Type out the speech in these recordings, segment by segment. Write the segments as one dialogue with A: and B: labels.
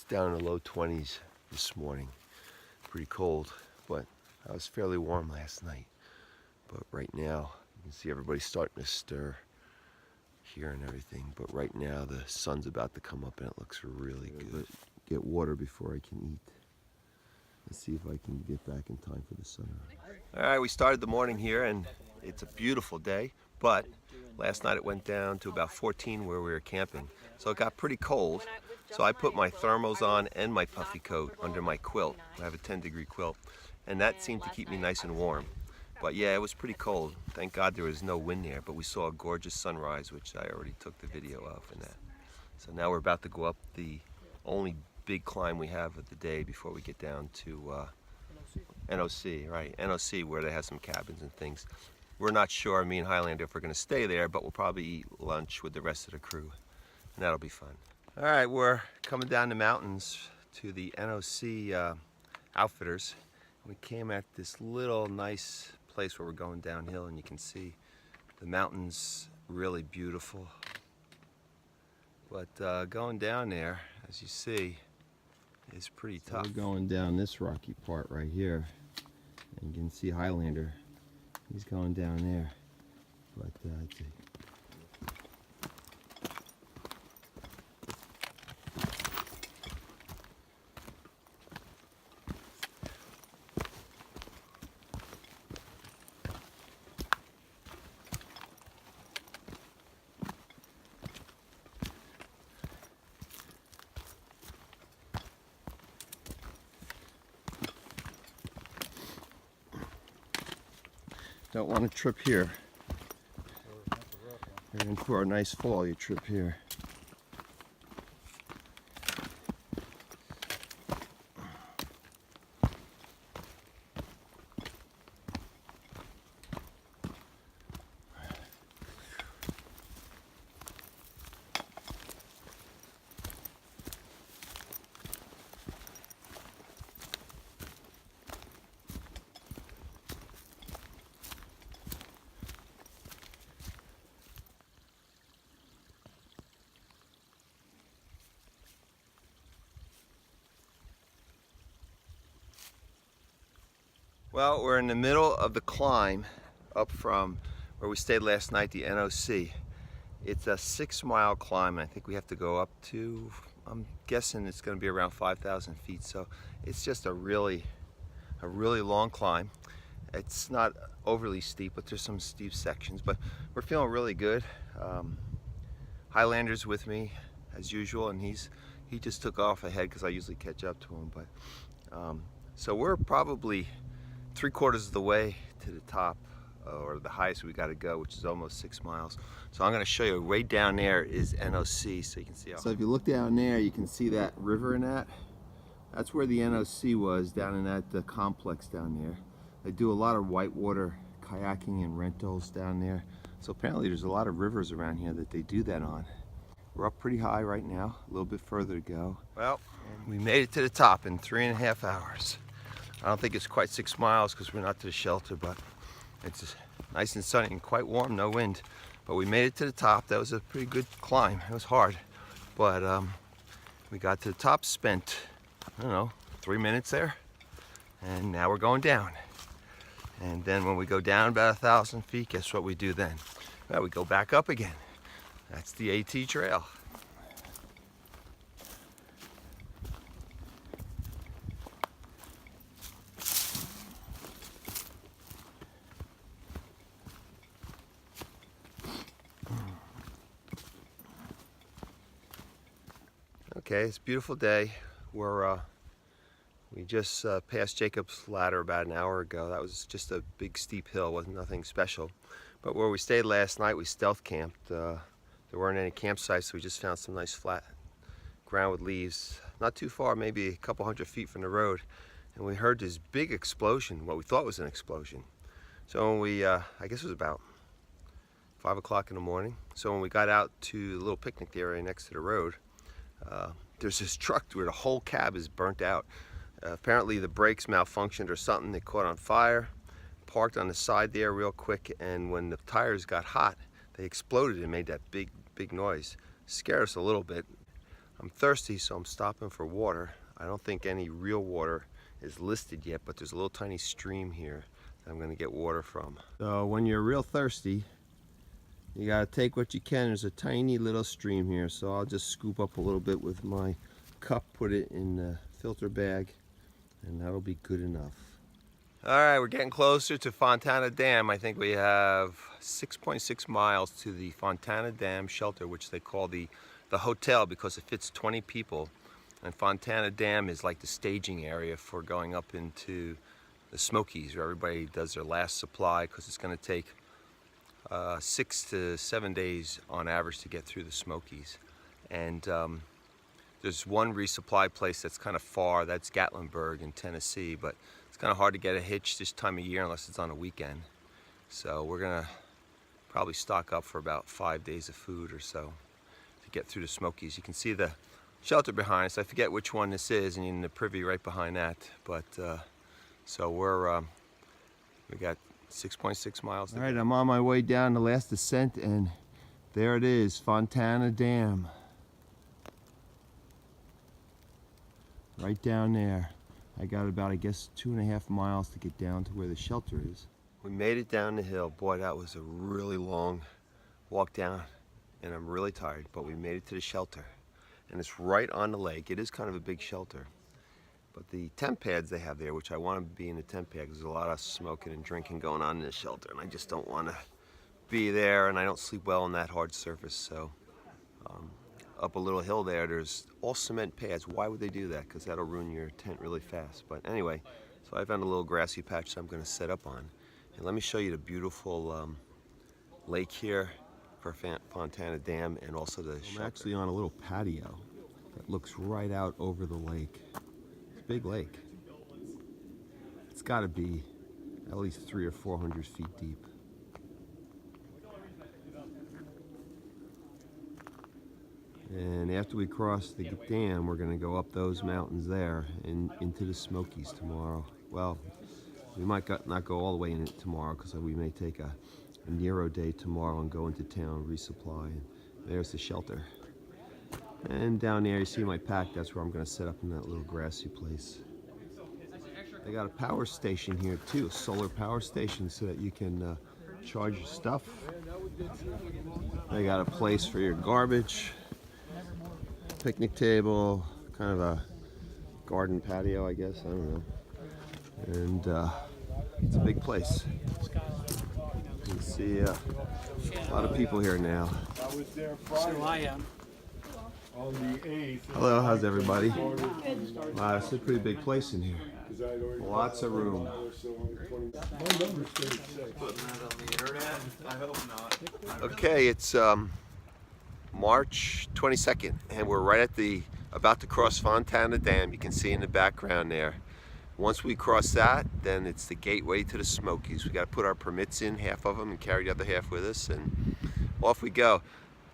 A: down in the low 20s this morning. Pretty cold, but I was fairly warm last night. But right now, you can see everybody starting to stir here and everything. But right now, the sun's about to come up and it looks really good. Get water before I can eat. Let's see if I can get back in time for the sunrise. All right, we started the morning here and it's a beautiful day, but last night it went down to about 14 where we were camping. So it got pretty cold. So I put my thermals on and my puffy coat under my quilt. I have a 10-degree quilt, and that seemed to keep me nice and warm. But yeah, it was pretty cold. Thank God there was no wind there, but we saw a gorgeous sunrise, which I already took the video of and that. So now we're about to go up the only big climb we have of the day before we get down to NOC, right? NOC, where they have some cabins and things. We're not sure, me and Highlander, if we're going to stay there, but we'll probably eat lunch with the rest of the crew, and that'll be fun. All right, we're coming down the mountains to the NOC Outfitters. We came at this little nice place where we're going downhill, and you can see the mountains really beautiful. But going down there, as you see, is pretty tough. We're going down this rocky part right here, and you can see Highlander. He's going down there, but don't want to trip here. And for a nice fall, you trip here. Well, we're in the middle of the climb up from where we stayed last night, the NOC. It's a 6-mile climb, and I think we have to go up to, I'm guessing it's going to be around 5,000 feet. So it's just a really long climb. It's not overly steep, but there's some steep sections. But we're feeling really good. Highlander's with me as usual, and he just took off ahead because I usually catch up to him. But so we're probably 3/4 of the way to the top, or the highest we got to go, which is almost 6 miles. So I'm going to show you, way down there is NOC, so you can see. So if you look down there, you can see that river in that. That's where the NOC was, down in that complex down there. They do a lot of whitewater kayaking and rentals down there. So apparently there's a lot of rivers around here that they do that on. We're up pretty high right now, a little bit further to go. Well, we made it to the top in 3.5 hours. I don't think it's quite 6 miles because we're not to the shelter, but it's nice and sunny and quite warm, no wind. But we made it to the top. That was a pretty good climb. It was hard, but we got to the top, spent, I don't know, 3 minutes there, and now we're going down. And then when we go down about 1,000 feet, guess what we do then? Well, we go back up again. That's the AT trail. Okay, it's a beautiful day. We just passed Jacob's Ladder about an hour ago. That was just a big steep hill, wasn't nothing special. But where we stayed last night, we stealth camped. There weren't any campsites, so we just found some nice flat ground with leaves. Not too far, maybe a couple 100 feet from the road. And we heard this big explosion, what we thought was an explosion. So when we, I guess it was about 5 o'clock in the morning. So when we got out to the little picnic area next to the road, there's this truck where the whole cab is burnt out. Apparently the brakes malfunctioned or something. They caught on fire, parked on the side there real quick, and when the tires got hot, they exploded and made that big noise. Scared us a little bit. I'm thirsty, so I'm stopping for water. I don't think any real water is listed yet, but there's a little tiny stream here that I'm gonna get water from. So when you're real thirsty, you gotta take what you can. There's a tiny little stream here, so I'll just scoop up a little bit with my cup, put it in the filter bag, and that'll be good enough. All right, we're getting closer to Fontana Dam. I think we have 6.6 miles to the Fontana Dam shelter, which they call the hotel because it fits 20 people. And Fontana Dam is like the staging area for going up into the Smokies, where everybody does their last supply, because it's going to take 6 to 7 days on average to get through the Smokies. And there's one resupply place that's kind of far. That's Gatlinburg in Tennessee, but it's kind of hard to get a hitch this time of year unless it's on a weekend. So we're gonna probably stock up for about 5 days of food or so to get through the Smokies. You can see the shelter behind us. I forget which one this is, and in the privy right behind that. But so we got 6.6 miles. All right, I'm on my way down the last descent, and there it is, Fontana Dam. Right down there. I got about, I guess, 2.5 miles to get down to where the shelter is. We made it down the hill. Boy, that was a really long walk down, and I'm really tired, but we made it to the shelter. And it's right on the lake. It is kind of a big shelter. But the tent pads they have there, which I want to be in the tent pad, because there's a lot of smoking and drinking going on in this shelter, and I just don't want to be there, and I don't sleep well on that hard surface. So up a little hill there, there's all cement pads. Why would they do that? Because that'll ruin your tent really fast. But anyway, so I found a little grassy patch that I'm going to set up on. And let me show you the beautiful lake here for Fontana Dam, and also the shelter. I'm actually on a little patio that looks right out over the lake. It's a big lake. It's got to be at least 300 or 400 feet deep. And after we cross the dam, we're going to go up those mountains there and into the Smokies tomorrow. Well, we might not go all the way in it tomorrow, because we may take a Nero day tomorrow and go into town, resupply. And there's the shelter. And down there, you see my pack. That's where I'm going to set up in that little grassy place. They got a power station here too, a solar power station, so that you can charge your stuff. They got a place for your garbage. Picnic table, kind of a garden patio, I guess, I don't know. And it's a big place. You can see a lot of people here now.
B: So I am.
A: Hello, how's everybody? Wow, it's a pretty big place in here. Lots of room.
B: Putting that on the internet? I hope not.
A: Okay, it's March 22nd, and we're right at about to cross Fontana Dam. You can see in the background there. Once we cross that, then it's the gateway to the Smokies. We got to put our permits in, half of them, and carry the other half with us, and off we go.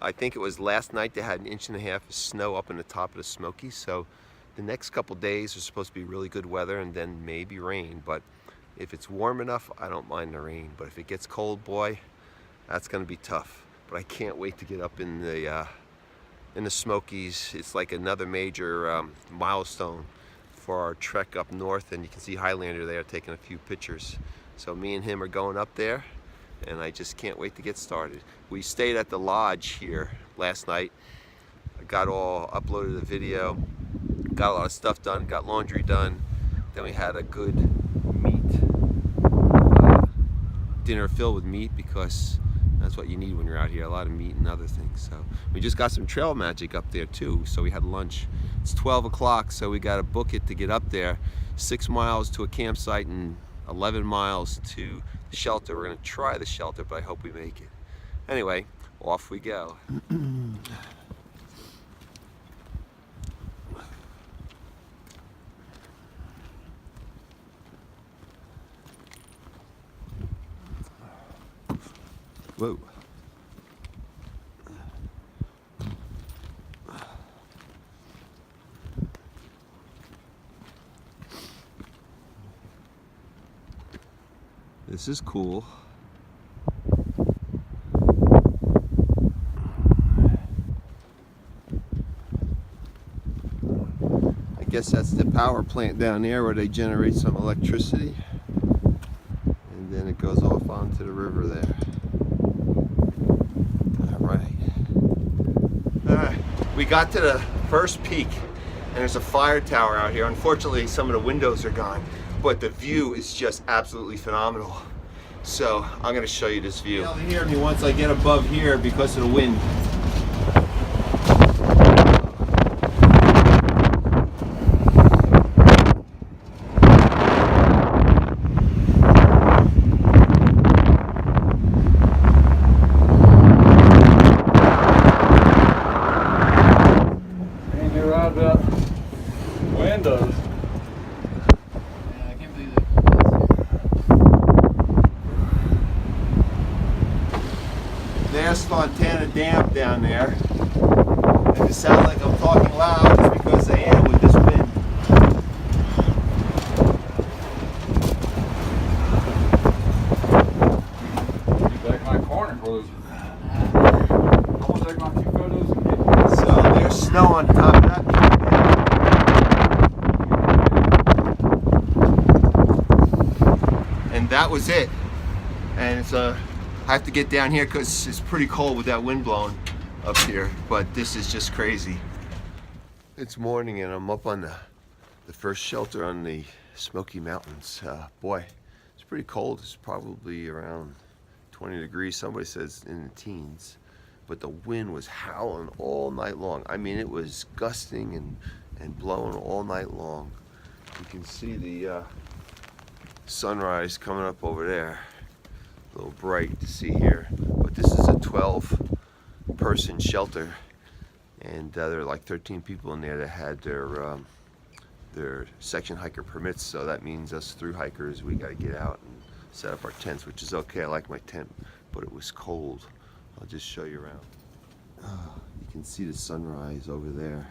A: I think it was last night they had 1.5 inches of snow up in the top of the Smokies, so the next couple days are supposed to be really good weather, and then maybe rain. But if it's warm enough, I don't mind the rain. But if it gets cold, boy, that's going to be tough. But I can't wait to get up in the Smokies. It's like another major milestone for our trek up north, and you can see Highlander there taking a few pictures. So me and him are going up there, and I just can't wait to get started. We stayed at the lodge here last night. I got all uploaded the video, got a lot of stuff done, got laundry done. Then we had a good meat dinner filled with meat, because that's what you need when you're out here, a lot of meat and other things. So we just got some trail magic up there too, so we had lunch. It's 12 o'clock, so we got to book it to get up there. 6 miles to a campsite and 11 miles to the shelter. We're going to try the shelter, but I hope we make it. Anyway, off we go. Whoa. This is cool. guess that's the power plant down there where they generate some electricity. And then it goes off onto the river there. Alright. We got to the first peak and there's a fire tower out here. Unfortunately, some of the windows are gone, but the view is just absolutely phenomenal. So I'm going to show you this view. You'll hear me once I get above here because of the wind.
B: Windows.
C: Yeah, I can't believe that.
A: There's Fontana Dam down there. And it sounds like I'm talking loud just because I am with this wind.
B: You back my corner closed. I want to take my 2 photos and get
A: So there's snow on top of that. And that was it. And it's I have to get down here because it's pretty cold with that wind blowing up here. But this is just crazy. It's morning and I'm up on the first shelter on the Smoky Mountains. Boy, it's pretty cold. It's probably around 20 degrees. Somebody says in the teens. But the wind was howling all night long. I mean, it was gusting and blowing all night long. You can see the sunrise coming up over there. A little bright to see here. But this is a 12-person shelter. And there are like 13 people in there that had their section hiker permits. So that means us through hikers, we got to get out and set up our tents, which is okay. I like my tent, but it was cold. I'll just show you around. Oh, you can see the sunrise over there.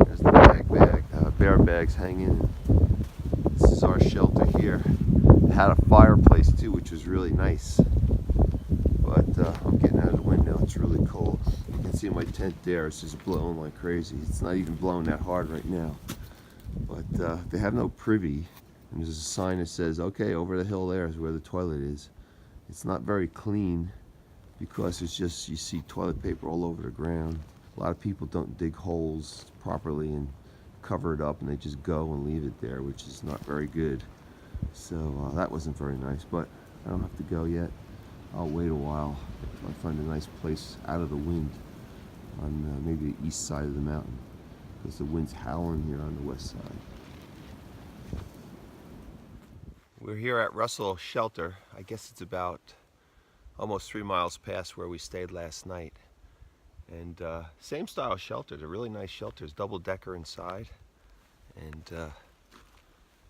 A: There's the bear bags hanging. This is our shelter here. It had a fireplace too, which was really nice. But I'm getting out of the window. It's really cold. You can see my tent there. It's just blowing like crazy. It's not even blowing that hard right now. But they have no privy. And there's a sign that says, okay, over the hill there is where the toilet is. It's not very clean because it's just, you see toilet paper all over the ground. A lot of people don't dig holes properly and cover it up and they just go and leave it there, which is not very good. So that wasn't very nice, but I don't have to go yet. I'll wait a while until I find a nice place out of the wind on maybe the east side of the mountain because the wind's howling here on the west side. We're here at Russell Shelter. I guess it's about almost 3 miles past where we stayed last night. And same style shelter. They're really nice shelters. Double-decker inside. And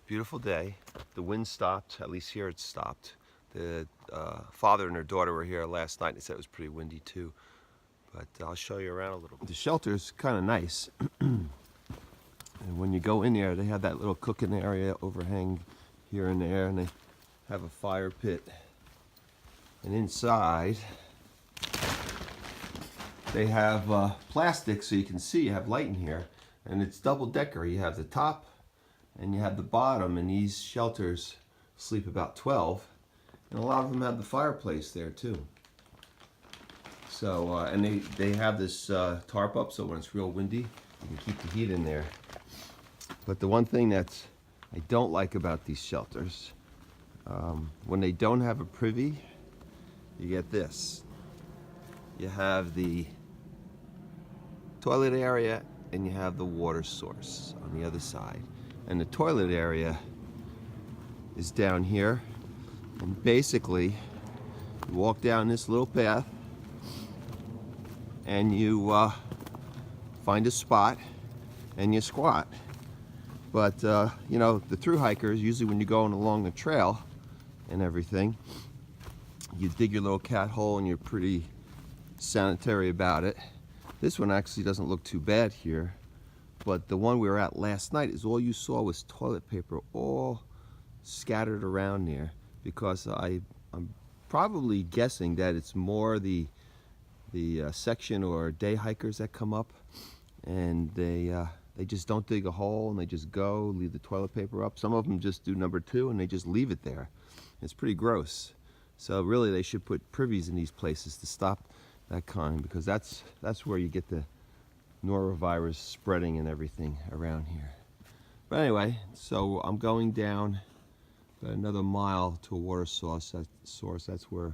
A: beautiful day. The wind stopped. At least here it stopped. The father and her daughter were here last night. They said it was pretty windy too. But I'll show you around a little bit. The shelter's kind of nice. And when you go in there, they have that little cooking area overhang here and there, and they have a fire pit. And inside, they have plastic so you can see, you have light in here. And it's double-decker. You have the top and you have the bottom, and these shelters sleep about 12. And a lot of them have the fireplace there too. So, and they have this tarp up so when it's real windy, you can keep the heat in there. But the one thing that's I don't like about these shelters, when they don't have a privy, you get this. You have the toilet area and you have the water source on the other side. And the toilet area is down here. And basically, you walk down this little path and you find a spot and you squat. But you know, the thru hikers, usually when you're going along the trail and everything, you dig your little cat hole and you're pretty sanitary about it. This one actually doesn't look too bad here, but the one we were at last night is all you saw was toilet paper all scattered around there, because I'm probably guessing that it's more the section or day hikers that come up, and they just don't dig a hole and they just go, leave the toilet paper up. Some of them just do number 2 and they just leave it there. It's pretty gross. So really they should put privies in these places to stop that kind, because that's where you get the norovirus spreading and everything around here. But anyway, so I'm going down about another mile to a water source. That's where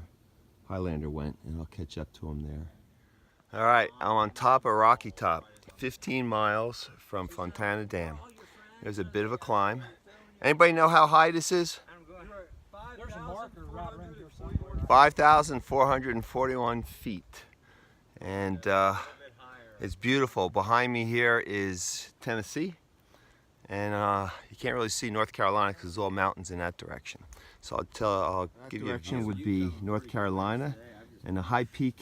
A: Highlander went, and I'll catch up to him there. All right, I'm on top of Rocky Top, 15 miles from Fontana Dam. There's a bit of a climb. Anybody know how high this is?
C: There's a marker right around here somewhere.
A: 5,441 feet. And it's beautiful. Behind me here is Tennessee. And you can't really see North Carolina because there's all mountains in that direction. So I'll give you a direction would be North Carolina, and the high peak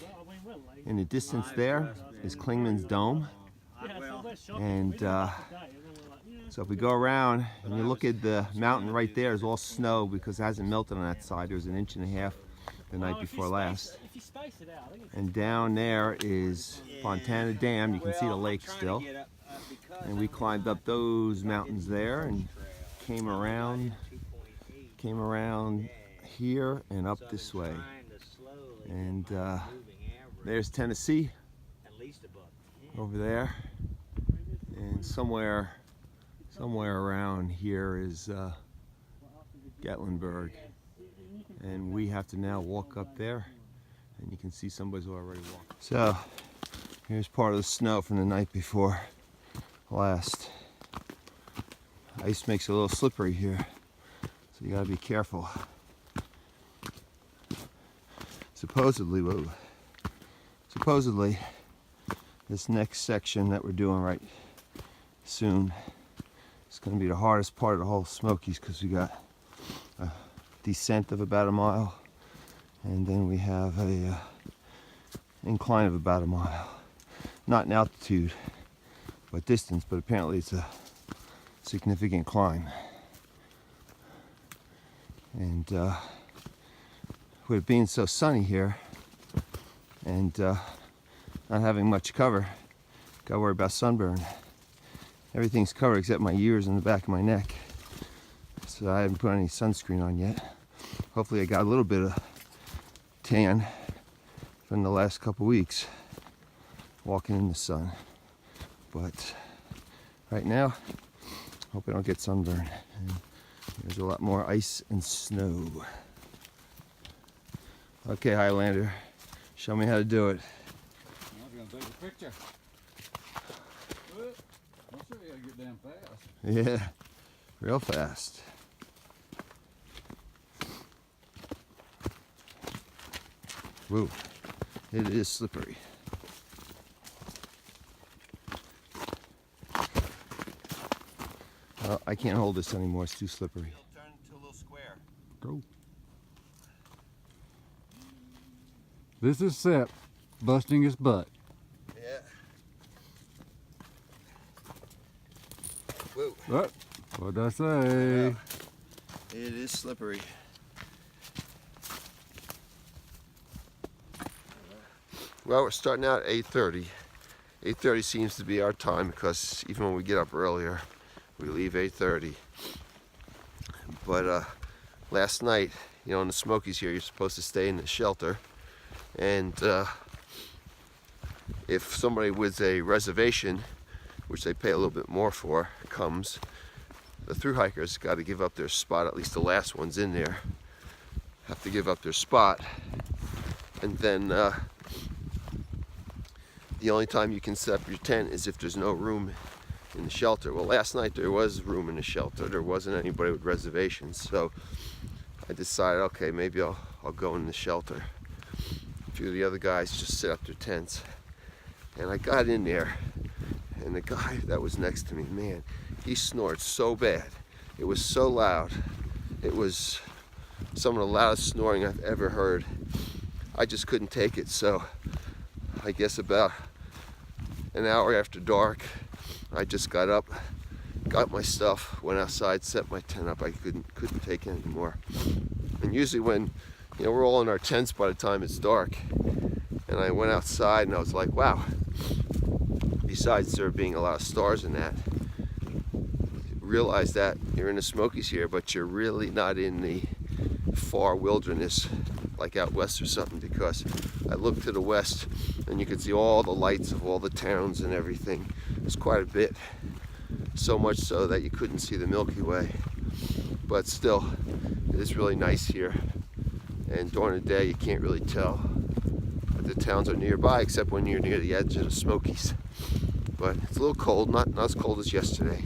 A: in the distance there is Clingman's Dome. And so if we go around and you look at the mountain right there, is all snow because it hasn't melted on that side. There was 1.5 inches the night before last. And down there is Fontana Dam. You can see the lake still. And we climbed up those mountains there and came around here and up this way. And there's Tennessee over there. And somewhere around here is Gatlinburg. And we have to now walk up there. And you can see somebody's already walking. So here's part of the snow from the night before last. Ice makes it a little slippery here, so you gotta be careful. Supposedly, this next section that we're doing right soon is going to be the hardest part of the whole Smokies, because we got a descent of about 1 mile, and then we have a incline of about 1 mile. Not in altitude, but distance, but apparently it's a significant climb. And with it being so sunny here and not having much cover, gotta worry about sunburn. Everything's covered except my ears and the back of my neck, so I haven't put any sunscreen on yet. Hopefully I got a little bit of tan from the last couple weeks walking in the sun. But right now, hope I don't get sunburned. And there's a lot more ice and snow. Okay, Highlander, show me how to do it.
B: I'm gonna take a picture. I'll show you how to get down fast.
A: Yeah, real fast. Whoa, it is slippery. I can't hold this anymore, it's too slippery. It'll turn into a little square.
B: Go. This is Sep busting his butt.
A: Yeah. Whoa.
B: What? What'd I say?
A: Yeah. It is slippery. Well, we're starting out at 8:30. 8:30 seems to be our time, because even when we get up earlier, we leave 8:30. But last night, you know, in the Smokies here, you're supposed to stay in the shelter. And if somebody with a reservation, which they pay a little bit more for, comes, the thru hikers got to give up their spot. At least the last ones in there have to give up their spot. And then the only time you can set up your tent is if there's no room in the shelter. Well, last night there was room in the shelter. There wasn't anybody with reservations, so I decided, okay, maybe I'll go in the shelter. A few of the other guys just set up their tents, and I got in there, and the guy that was next to me, man, he snored so bad. It was so loud. It was some of the loudest snoring I've ever heard. I just couldn't take it, so I guess about an hour after dark, I just got up, got my stuff, went outside, set my tent up. I couldn't take it anymore. And usually when, you know, we're all in our tents by the time it's dark, And I went outside and I was like, wow, besides there being a lot of stars in that, realize that you're in the Smokies here, but you're really not in the far wilderness like out west or something, because I looked to the west and you could see all the lights of all the towns and everything. It's quite a bit, so much so that you couldn't see the Milky Way. But still, it is really nice here, and during the day you can't really tell that the towns are nearby except when you're near the edge of the Smokies. But it's a little cold, not as cold as yesterday,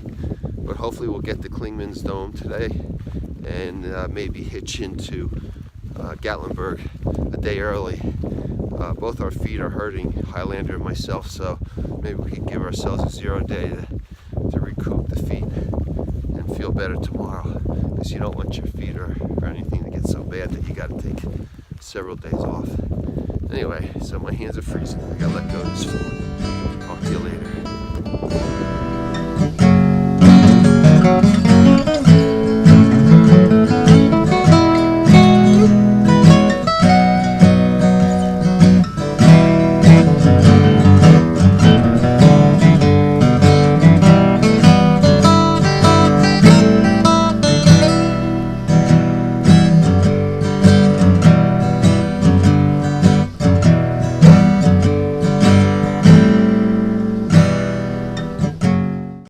A: but hopefully we'll get to Klingman's Dome today and maybe hitch into Gatlinburg a day early. Both our feet are hurting, Highlander and myself, so maybe we can give ourselves a 0 day to recoup the feet and feel better tomorrow, because you don't want your feet or anything to get so bad that you got to take several days off. Anyway, so my hands are freezing. I gotta let go of this phone.